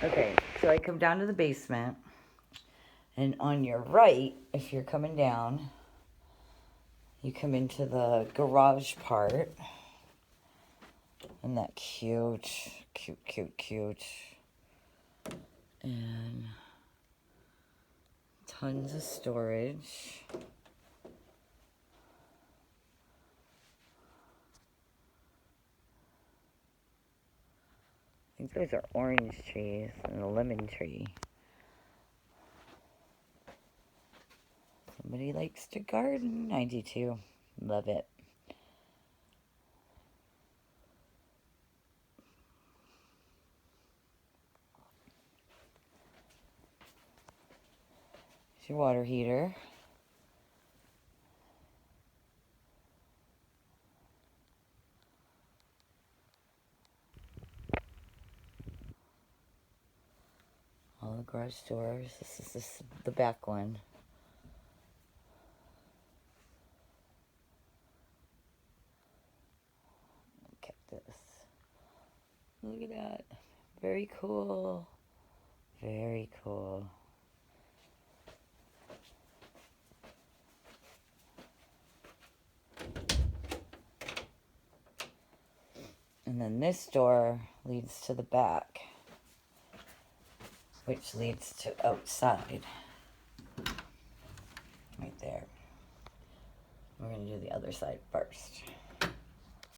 Okay, so I come down to the basement, and on your right, if you're coming down, you come into the garage part. Isn't that cute? Cute, cute, cute. And tons of storage. I think those are orange trees and a lemon tree. Somebody likes to garden. I do too. Love it. It's your water heater. All the garage doors. This is the back one. Cactus. Look at that. Very cool. Very cool. And then this door leads to the back, which leads to outside. Right there. We're going to do the other side first.